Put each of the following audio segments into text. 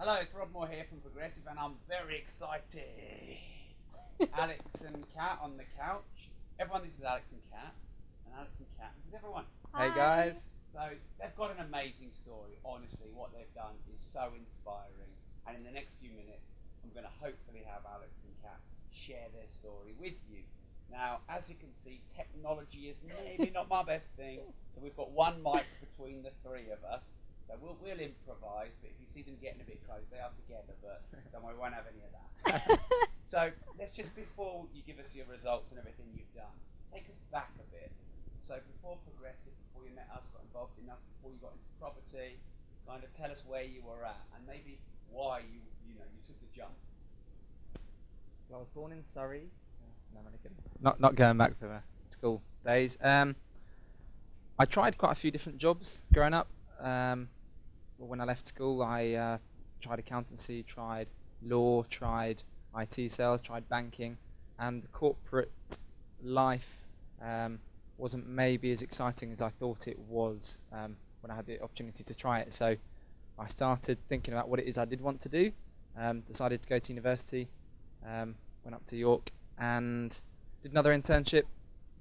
Hello, it's Rob Moore here from Progressive, and I'm very excited. Alex and Kat on the couch. Everyone, this is Alex and Kat. And Alex and Kat, this is everyone. Hey guys. So, they've got an amazing story. Honestly, what they've done is so inspiring. And in the next few minutes, I'm going to hopefully have Alex and Kat share their story with you. Now, as you can see, technology is maybe not my best thing. So we've got one mic between the three of us. So we'll improvise, but if you see them getting a bit close, they are together, but don't worry, we won't have any of that. So let's just, before you give us your results and everything you've done, take us back a bit. So before Progressive, before you met us, got involved enough, before you got into property, kind of tell us where you were at and maybe why you took the jump. Well, I was born in Surrey. No, I'm only kidding. Not going back for school days. I tried quite a few different jobs growing up. When I left school, I tried accountancy, tried law, tried IT sales, tried banking, and the corporate life wasn't maybe as exciting as I thought it was when I had the opportunity to try it. So I started thinking about what it is I did want to do, decided to go to university, went up to York and did another internship.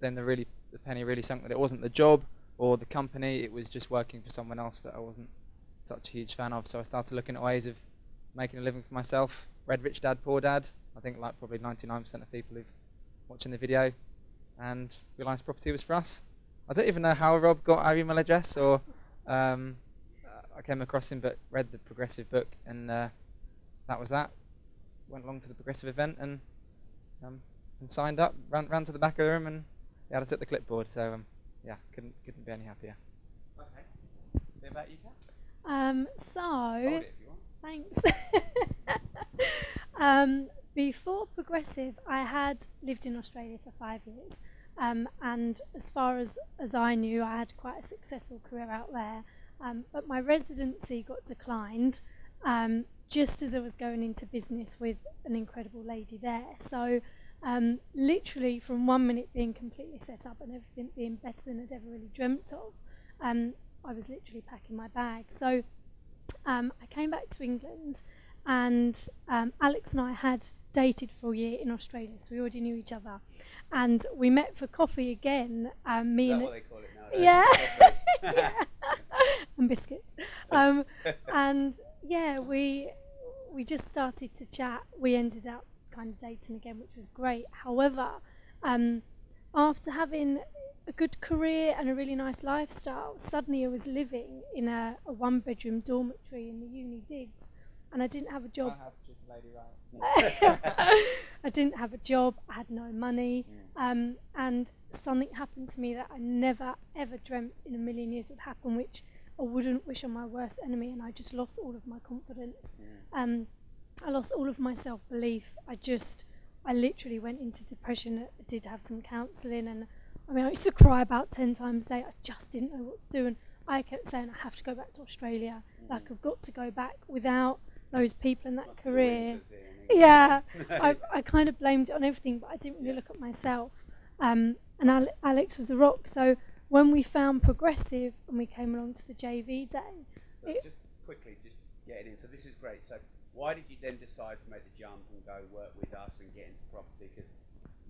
Then the penny really sunk that it wasn't the job or the company, it was just working for someone else that I wasn't such a huge fan of. So I started looking at ways of making a living for myself. Read Rich Dad Poor Dad, I think like probably 99% of people who've watching the video, and realised property was for us. I don't even know how Rob got our email address, or I came across him, but read the Progressive book, and that was that. Went along to the Progressive event and signed up, ran to the back of the room, and he had us at the clipboard. So yeah, couldn't be any happier. Okay. Bit about you, Kat? So Hold it if you want. thanks. Before Progressive, I had lived in Australia for 5 years, and as far as I knew, I had quite a successful career out there. But my residency got declined just as I was going into business with an incredible lady there. So literally from 1 minute being completely set up and everything being better than I'd ever really dreamt of, I was literally packing my bag. So I came back to England, and Alex and I had dated for a year in Australia, so we already knew each other. And we met for coffee again. Is that what they call it nowadays? Yeah. Yeah. And biscuits. And yeah, we just started to chat. We ended up kind of dating again, which was great. However, after having a good career and a really nice lifestyle, suddenly I was living in a one-bedroom dormitory in the uni digs, and I didn't have a job. I have just lady right. I didn't have a job, I had no money, and something happened to me that I never ever dreamt in a million years would happen, which I wouldn't wish on my worst enemy, and I just lost all of my confidence. I lost all of my self-belief. I literally went into depression. I did have some counselling, and I mean, I used to cry about 10 times a day. I just didn't know what to do, and I kept saying, I have to go back to Australia. Like, I've got to go back without those people in that Like career. Yeah, I kind of blamed it on everything, but I didn't really look at myself. And Alex was a rock. So when we found Progressive and we came along to the JV day. So just quickly, just getting in. So this is great. So why did you then decide to make the jump and go work with us and get into property? Because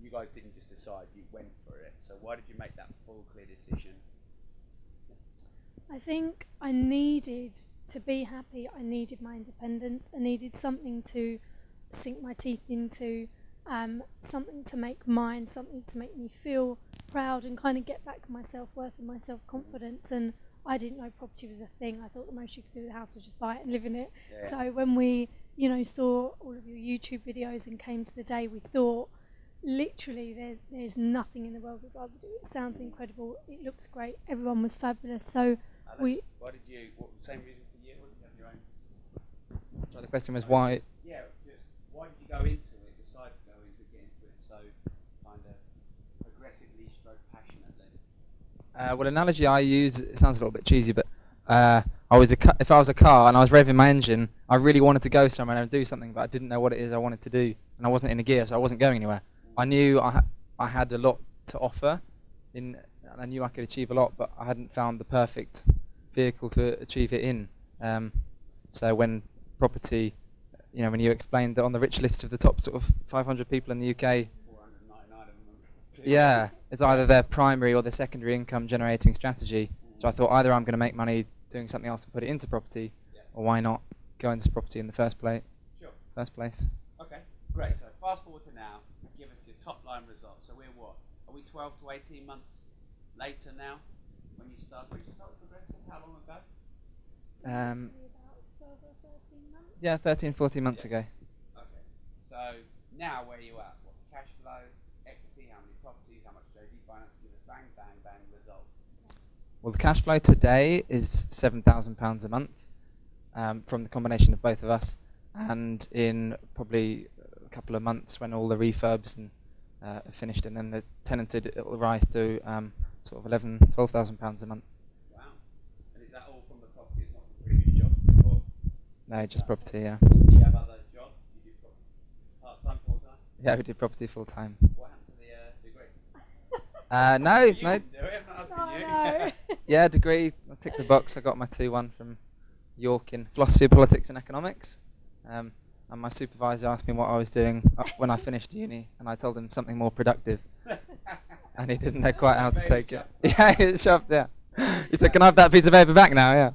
you guys didn't just decide, you went for it. So why did you make that full, clear decision? I think I needed to be happy. I needed my independence. I needed something to sink my teeth into, something to make mine, something to make me feel proud and kind of get back my self-worth and my self-confidence. And I didn't know property was a thing. I thought the most you could do with a house was just buy it and live in it. Yeah. So when we, saw all of your YouTube videos and came to the day, we thought, literally, there's nothing in the world we'd rather do. It sounds incredible. It looks great. Everyone was fabulous. So Alex, same reason for you? Or did you have your own? So the question was why? Yeah, just why did you go into it, decide to go into it, get into it so kind of aggressively stroke passionately? Well, analogy I use, it sounds a little bit cheesy, but if I was a car and I was revving my engine, I really wanted to go somewhere and do something, but I didn't know what it is I wanted to do, and I wasn't in a gear, so I wasn't going anywhere. I knew I had a lot to offer, and I knew I could achieve a lot, but I hadn't found the perfect vehicle to achieve it in. So when property, when you explained that on the rich list of the top sort of 500 people in the UK, 499 of them. yeah, it's either their primary or their secondary income generating strategy. So I thought either I'm going to make money doing something else and put it into property, or why not go into property in the first place? Sure. First place. Okay, great. So fast forward to now. Give us your top line results. So we're what? Are we 12 to 18 months later now? When you start with Progressive? How long ago? Um, About 12 or 13 months. yeah, 13, 14 months ago. Okay. So now where are you at? What's cash flow, equity, how many properties, how much JV finance? Give us bang, bang, bang results. Well, the cash flow today is £7,000 a month from the combination of both of us, and in probably a couple of months when all the refurbs and are finished and then they're tenanted, it will rise to sort of £12,000 a month. Wow. And is that all from the properties, not from previous jobs before? No, just property, yeah. So do you have other jobs? Do you do property part-time, full-time? Yeah, we do property full time. What happened to the degree? No, You no. can do it, I'm not asking you. No. Yeah, degree. I ticked the box. I got my 2-1 from York in philosophy, politics, and economics. And my supervisor asked me what I was doing when I finished uni, and I told him something more productive. And he didn't know quite how to Very take it. sharp. Yeah, he was shocked. Yeah. He said, "Can I have that piece of paper back now?" Yeah.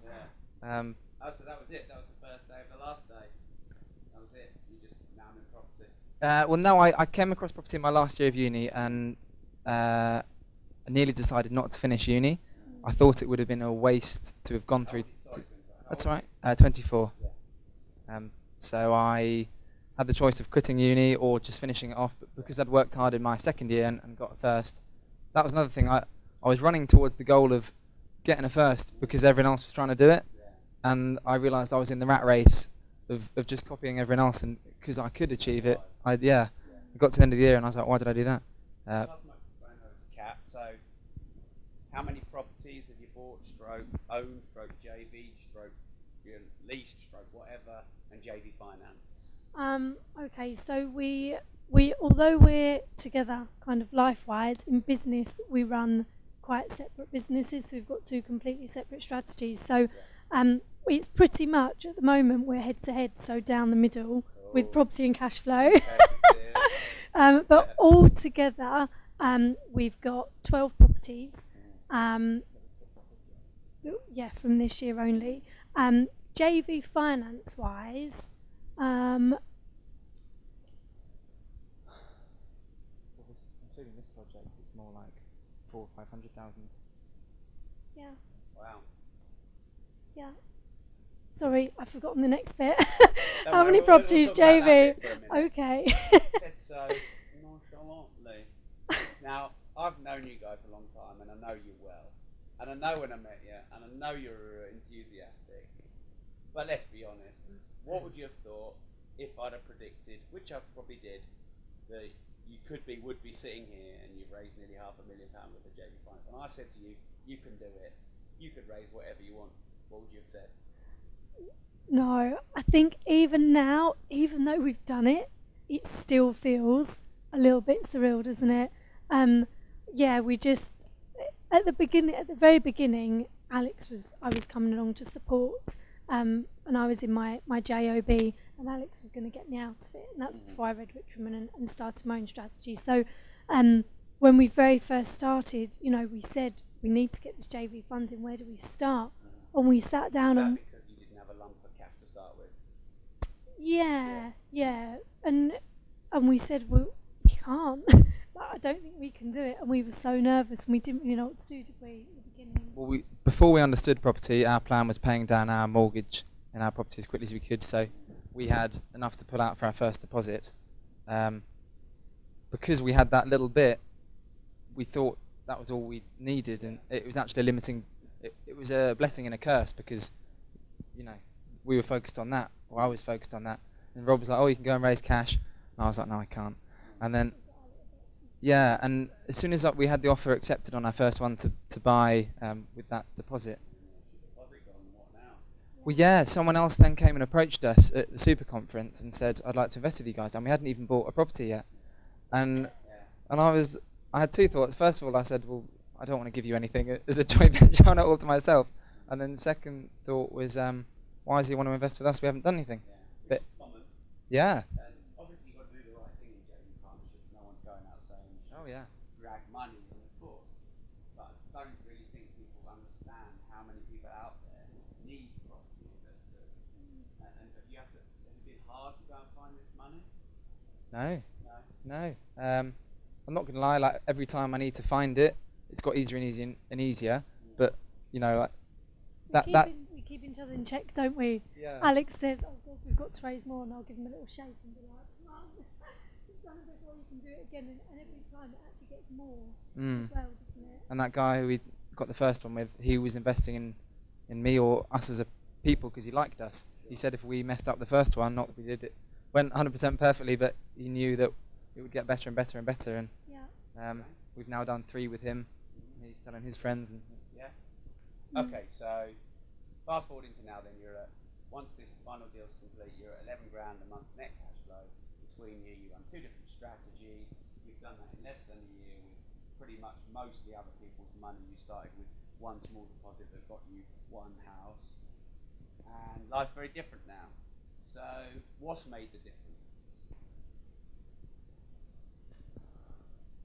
Yeah. Oh, so that was it. That was the first day of the last day. That was it. You just now I'm in property. Well, no, I came across property in my last year of uni, and I nearly decided not to finish uni. I thought it would have been a waste to have gone through. That's all right. 24. Yeah. So I had the choice of quitting uni or just finishing it off, but because I'd worked hard in my second year and got a first, that was another thing. I was running towards the goal of getting a first because everyone else was trying to do it, and I realised I was in the rat race of just copying everyone else, and because I could achieve it, I got to the end of the year and I was like, why did I do that? Cat. So, how many properties have you bought, stroke, owned, stroke, JV, stroke, leased, stroke, whatever, and JV finance? Okay, so we although we're together kind of life-wise, in business we run quite separate businesses, so we've got two completely separate strategies. So it's pretty much at the moment we're head-to-head, so down the middle with property and cash flow. But all together we've got 12 properties. Yeah, from this year only. JV finance-wise, Including this project, it's more like 400,000 or 500,000. yeah, Wow. yeah. Sorry, I've forgotten the next bit. Don't How worry, many we'll properties, talk about that JV? bit for a minute. Okay. Said so nonchalantly. Now, I've known you guys for a long time, and I know you well. And I know when I met you, and I know you're enthusiastic. But let's be honest, what would you have thought if I'd have predicted, which I probably did, that you would be sitting here and you've raised nearly £500,000 with the JV finance, and I said to you, you can do it, you could raise whatever you want. What would you have said? No, I think even now, even though we've done it, it still feels a little bit surreal, doesn't it? Yeah, we just at the very beginning, I was coming along to support, and I was in my JOB, and Alex was going to get me out of it, and that's before I read Richmond and started my own strategy. So, when we very first started, we said we need to get this JV funding. Where do we start? And we sat down Is that and because you didn't have a lump of cash to start with? yeah, and we said, well, we can't. Like, I don't think we can do it, and we were so nervous, and we didn't really know what to do, did we, at the beginning? Well, before we understood property, our plan was paying down our mortgage in our property as quickly as we could, so we had enough to pull out for our first deposit. Because we had that little bit, we thought that was all we needed, and it was actually limiting. It was a blessing and a curse because, we were focused on that, or I was focused on that, and Rob was like, "Oh, you can go and raise cash," and I was like, "No, I can't." And then, yeah, and as soon as we had the offer accepted on our first one to buy with that deposit, well, yeah, someone else then came and approached us at the super conference and said, "I'd like to invest with you guys," and we hadn't even bought a property yet, and I had two thoughts. First of all, I said, "Well, I don't want to give you anything as a joint venture on it all to myself," and then the second thought was, "Why does he want to invest with us? We haven't done anything." Yeah. And obviously you've got to do the right thing in JV partnerships. No one's going out saying you should drag money in, of course. But I don't really think people understand how many people out there need property investors. And if you have to, has it been hard to go and find this money? No. I'm not gonna lie. Like every time I need to find it, it's got easier and easier. But you know, like we keep each other in check, don't we? Yeah. Alex says, "Oh God, we've got to raise more," and I'll give him a little shake and be like, "Come on, you've done it before, you can do it again." And every time it actually gets more as well, doesn't it? And that guy who we got the first one with, he was investing in me or us as a people because he liked us. He said if we messed up the first one, not that we did it, went 100% perfectly, but he knew that it would get better and better and better. And we've now done 3 with him. He's telling his friends. And Okay, so fast forwarding to now, then you're at, once this final deal's complete, you're at 11 grand a month net cash flow. Between you run 2 different strategies. You've done that in less than a year with pretty much most of the other people's money. You started with 1 small deposit that got you 1 house, and life's very different now. So what's made the difference?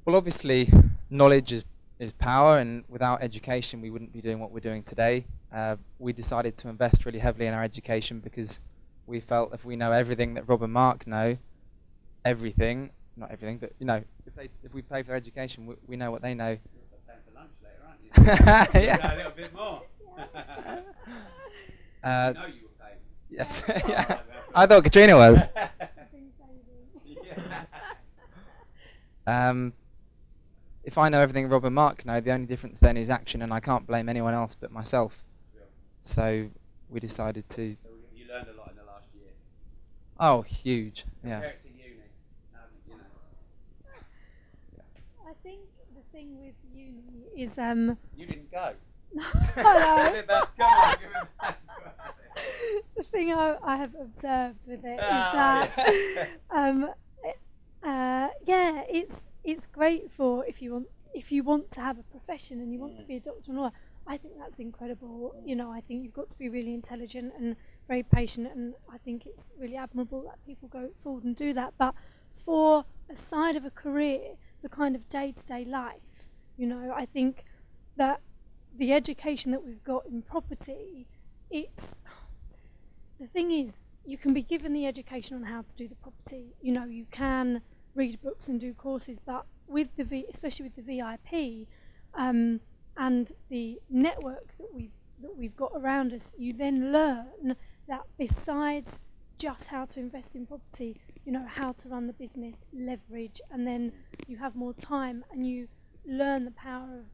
well, obviously, knowledge is power, and without education, we wouldn't be doing what we're doing today. We decided to invest really heavily in our education because we felt if we know everything that Rob and Mark know, everything, not everything, but you know, if we pay for their education, we know what they know. You're also paying for lunch later, aren't you? Yeah. You know a little bit more. You know you were paying. Yes. Oh, Yeah. that's I thought Katrina was. Yeah. If I know everything Rob and Mark know, the only difference then is action, and I can't blame anyone else but myself. Sure. So we decided to. So you learned a lot in the last year. Oh, huge! Yeah. Compared to uni, you know. I think the thing with uni is You didn't go. Hello. Give it back. Come on, give it back. The thing I have observed with it is that it's great for if you want to have a profession and you want to be a doctor and lawyer. I think that's incredible. You know, I think you've got to be really intelligent and very patient, and I think it's really admirable that people go forward and do that. But for a side of a career, the kind of day-to-day life, you know, I think that the education that we've got in property, the thing is, you can be given the education on how to do the property. You know, you can read books and do courses, but with especially with the VIP and the network that we've got around us, you then learn that besides just how to invest in property, you know, how to run the business, leverage, and then you have more time and you learn the power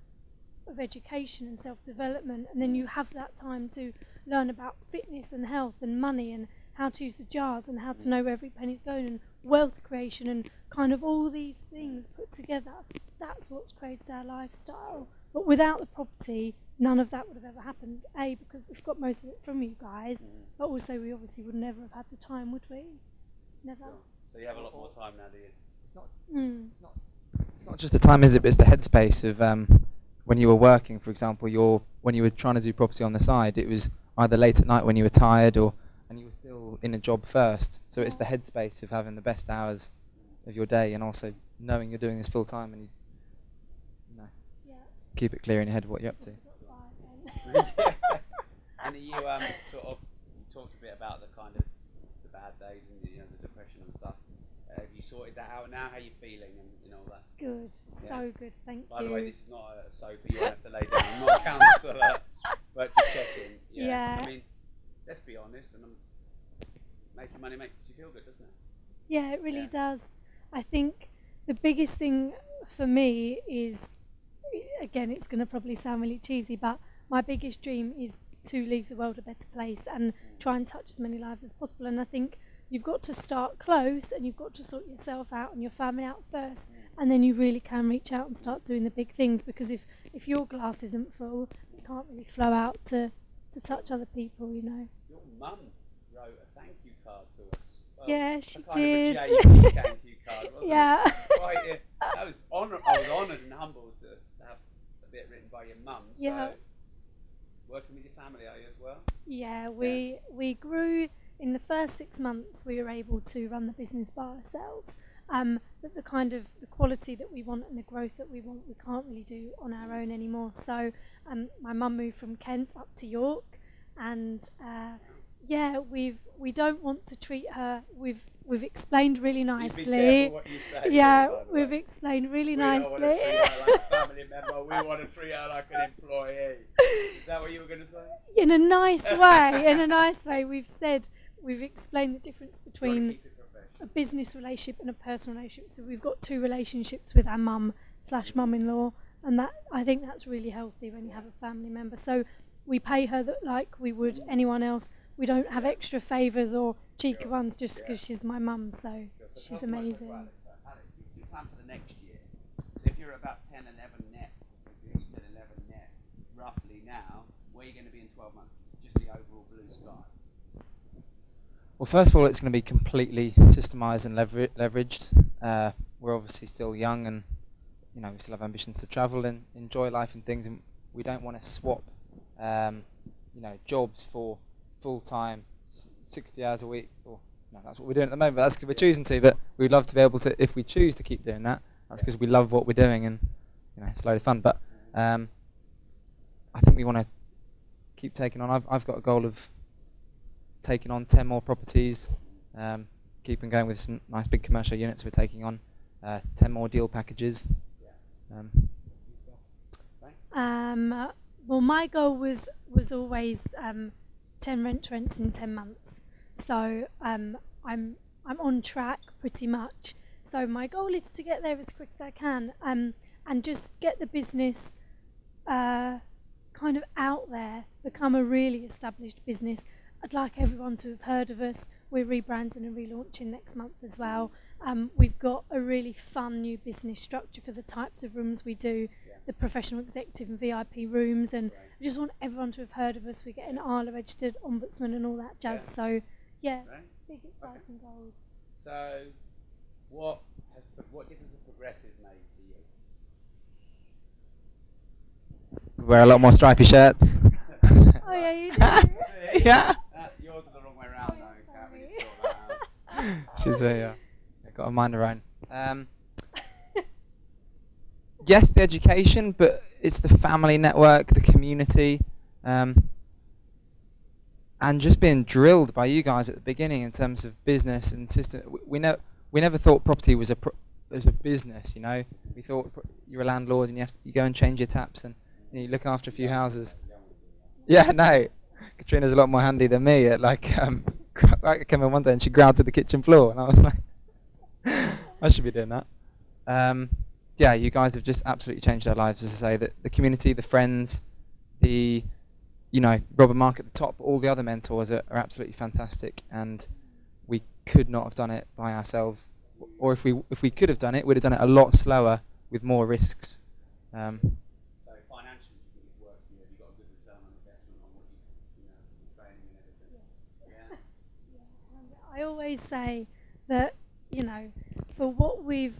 of education and self-development, and then you have that time to learn about fitness and health and money and how to use the jars and how to know where every penny's going and wealth creation and kind of all these things put together. That's what creates our lifestyle. But without the property, none of that would have ever happened. A, because we've got most of it from you guys, but also we obviously would never have had the time, would we? Never. So you have a lot more time now, do you? It's not just the time, is it? But it's the headspace of when you were working, for example. When you were trying to do property on the side, it was either late at night when you were tired, and you were still in a job first. So it's the headspace of having the best hours of your day, and also knowing you're doing this full time, and you keep it clear in your head of what you're up to. And you sort of you talked a bit about the kind of the bad days and the depression and stuff. Have you sorted that out now? How are you feeling and all that? Good, so good, thank you. By the way, this is not a sofa you have to lay down. I'm not a counsellor, but just checking. Yeah. I mean, let's be honest, and making money makes you feel good, doesn't it? Yeah, it really does. I think the biggest thing for me is, again, it's going to probably sound really cheesy, but my biggest dream is to leave the world a better place and try and touch as many lives as possible. And I think you've got to start close and you've got to sort yourself out and your family out first, and then you really can reach out and start doing the big things, because if your glass isn't full, you can't really flow out to touch other people, you know. Your mum wrote a thank you card to us. Well, Yeah, she a did. Kind of a JV thank you card, wasn't Yeah. it? I was honoured and humbled to have a bit written by your mum. Yeah. So, working with your family, are you as well? Yeah, we grew in the first 6 months we were able to run the business by ourselves. But the kind of the quality that we want and the growth that we want, we can't really do on our own anymore. So my mum moved from Kent up to York, and we don't want to treat her. We've explained really nicely. Be careful what you say, Yeah, by the we've way. explained really We don't want to nicely. treat her like a family member. We want to treat her like an employee. Is that what you were going to say? In a nice way. In a nice way. We've explained the difference You wanna between keep it professional. a business relationship and a personal relationship. So we've got 2 relationships with our mum/mum-in-law, and that, I think that's really healthy when you have a family member. So we pay her like we would anyone else. We don't have extra favours or cheeky ones just because she's my mum. So So she's what's the most amazing. for Alex? Alex, you plan for the next year. So if you're about 10, 11 net, I think you said 11 net, roughly now, where are you going to be in 12 months? It's just the overall blue sky. Well, first of all, it's going to be completely systemised and leveraged. We're obviously still young, and we still have ambitions to travel and enjoy life and things, and we don't want to swap, jobs for full-time 60 hours a week. Or no, that's what we're doing at the moment. But that's because we're choosing to. But we'd love to be able to, if we choose to keep doing that. That's because we love what we're doing, and it's a load of fun. But I think we want to keep taking on. I've got a goal of taking on 10 more properties, keeping going with some nice big commercial units we're taking on, 10 more deal packages. Well, my goal was always 10 rents in 10 months. So I'm on track pretty much. So my goal is to get there as quick as I can, and just get the business kind of out there, become a really established business. I'd like everyone to have heard of us. We're rebranding and relaunching next month as well. We've got a really fun new business structure for the types of rooms we do, the professional executive and VIP rooms, and I just want everyone to have heard of us. We get an ILA registered ombudsman and all that jazz. Yeah. So yeah, Right. big exciting goals. So what difference have progressive made to you? Wear a lot more stripy shirts. Oh yeah, you do. See? Yeah. Yours are the wrong way around though. Can't really sort that out. She's got a mind her own. Yes, the education, but it's the family network, the community, and just being drilled by you guys at the beginning in terms of business and system. We never thought property was a business. We thought you're a landlord and you go and change your taps and you look after a few houses. Yeah, no. Katrina's a lot more handy than me. I came in one day and she growled to the kitchen floor, and I was like, I should be doing that. Yeah, you guys have just absolutely changed our lives. As I say, the community, the friends, the Robert Mark at the top, all the other mentors are absolutely fantastic, and we could not have done it by ourselves. Or if we could have done it, we'd have done it a lot slower with more risks. So financially, do you think it's worked for you? Have you got a good return on investment on what the training and everything? Yeah. I always say that, for what we've,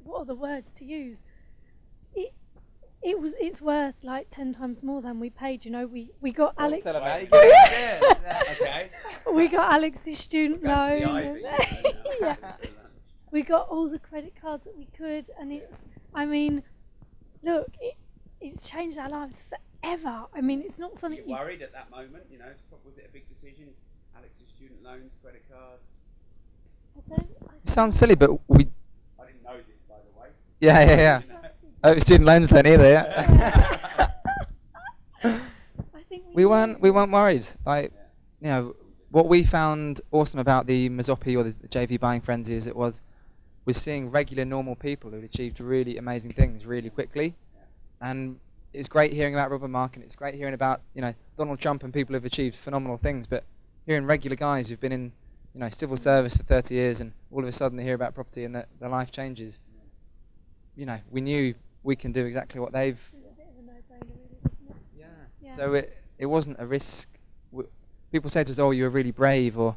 what are the words to use? It's worth like 10 times more than we paid. We got Alex. Okay. We got Alex's student Back to the loan. Ivy, Yeah. We got all the credit cards that we could, and it's changed our lives forever. It's not Were something you worried at that moment? Was it a big decision? Alex's student loans, credit cards. It sounds silly, but we. I didn't know this, by the way. Yeah. You know. Oh, student loans don't either. Yeah. I think we weren't worried. What we found awesome about the Mazzopi or the JV buying frenzy as it was seeing regular normal people who'd achieved really amazing things really quickly, and it's great hearing about Robert Mark, and it's great hearing about Donald Trump and people who've achieved phenomenal things, but hearing regular guys who've been in civil service for 30 years and all of a sudden they hear about property and their life changes. We knew we can do exactly what they've. It's a bit of a no-brainer, really, isn't it? Yeah. So it wasn't a risk. People say to us, "Oh, you were really brave," or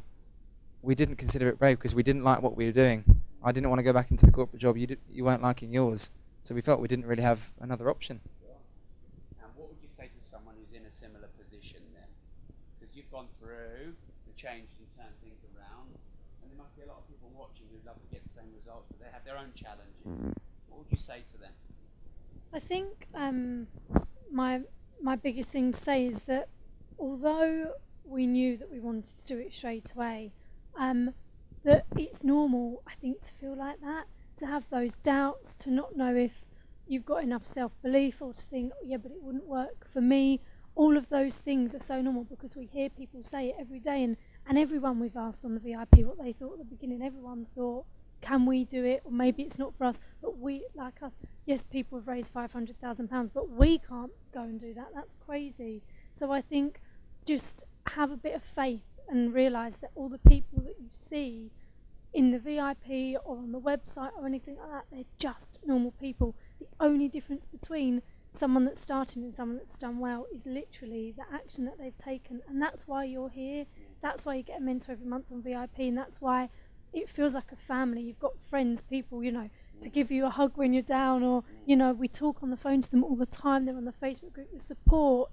we didn't consider it brave because we didn't like what we were doing. I didn't want to go back into the corporate job. You weren't liking yours, so we felt we didn't really have another option. And what would you say to someone who's in a similar position then? because you've gone through the change and turned things around, and there must be a lot of people watching who'd love to get the same results, but they have their own challenges. What would you say to them? I think my biggest thing to say is that although we knew that we wanted to do it straight away, that it's normal, I think, to feel like that, to have those doubts, to not know if you've got enough self-belief, or to think, oh, yeah, but it wouldn't work for me. All of those things are so normal because we hear people say it every day, and everyone we've asked on the VIP what they thought at the beginning, everyone thought, can we do it? Or maybe it's not for us, but we, like us, yes, people have raised £500,000, but we can't go and do that. That's crazy. So I think just have a bit of faith and realise that all the people that you see in the VIP or on the website or anything like that, they're just normal people. The only difference between someone that's starting and someone that's done well is literally the action that they've taken, and that's why you're here. That's why you get a mentor every month on VIP, and that's why it feels like a family. You've got friends, people, you know, to give you a hug when you're down, or, you know, we talk on the phone to them all the time. They're on the Facebook group, the support.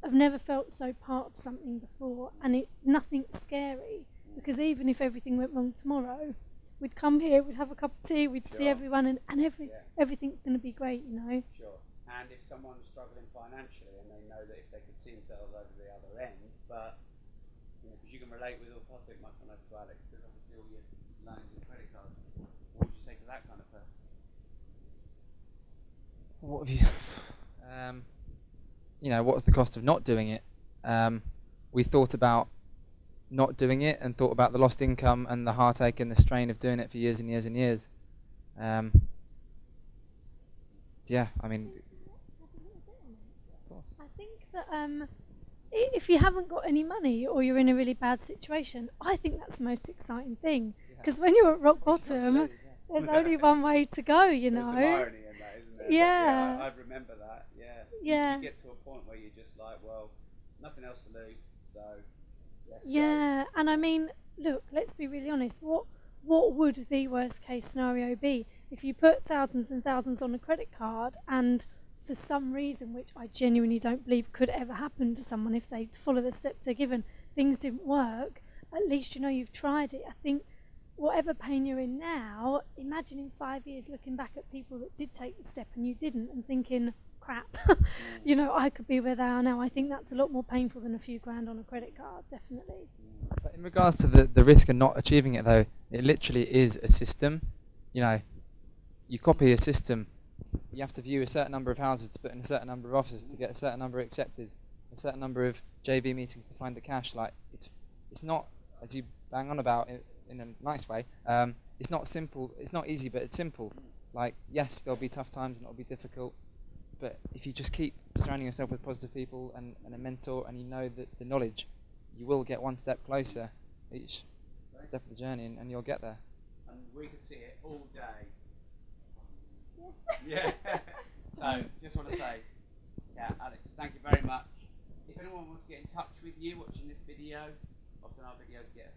I've never felt so part of something before, and nothing's scary, because even if everything went wrong tomorrow, we'd come here, we'd have a cup of tea, we'd see everyone, and everything's going to be great, you know. Sure. And if someone's struggling financially and they know that if they could see themselves over the other end, but, you know, because you can relate with all possible, much on to Alex, because obviously all your loans and credit cards, what would you say to that kind of person? What have you... you know, what's the cost of not doing it? We thought about not doing it and thought about the lost income and the heartache and the strain of doing it for years and years and years. Yeah, I mean... I think that if you haven't got any money or you're in a really bad situation, I think that's the most exciting thing. Because when you're at rock bottom, there's only one way to go, you know. There's some irony in that, isn't there? Yeah. I remember that, yeah. You get to a point where you're just like, well, nothing else to lose, so let's go. And I mean, look, let's be really honest. What would the worst case scenario be? If you put thousands and thousands on a credit card and for some reason, which I genuinely don't believe could ever happen to someone if they follow the steps they're given, things didn't work, at least you know you've tried it. I think whatever pain you're in now, imagine in 5 years looking back at people that did take the step and you didn't, and thinking, crap, you know, I could be where they are now. I think that's a lot more painful than a few grand on a credit card, definitely. But in regards to the risk of not achieving it, though, it literally is a system. You know, you copy a system, you have to view a certain number of houses to put in a certain number of offers to get a certain number accepted, a certain number of JV meetings to find the cash. Like, it's not, as you bang on about in a nice way, it's not simple, it's not easy, but it's simple. Like, yes, there'll be tough times and it'll be difficult, but if you just keep surrounding yourself with positive people and a mentor, and you know that the knowledge, you will get one step closer each step of the journey, and you'll get there. And we could see it all day. Yeah. So, just want to say, Alex, thank you very much. If anyone wants to get in touch with you watching this video, often our videos get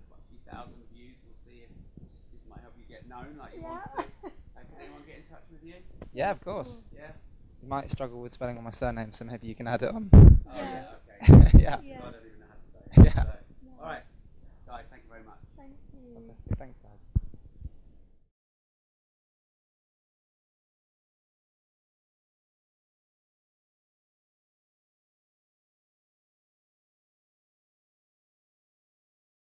quite a few thousand views. We'll see if this might help you get known like you want to. Can anyone get in touch with you? Yeah, of course. Yeah. You might struggle with spelling on my surname, so maybe you can add it on. Oh yeah, okay. Yeah. I don't even know how to say it. Yeah. So, all right, guys, thank you very much. Thank you. Fantastic. Thanks, guys.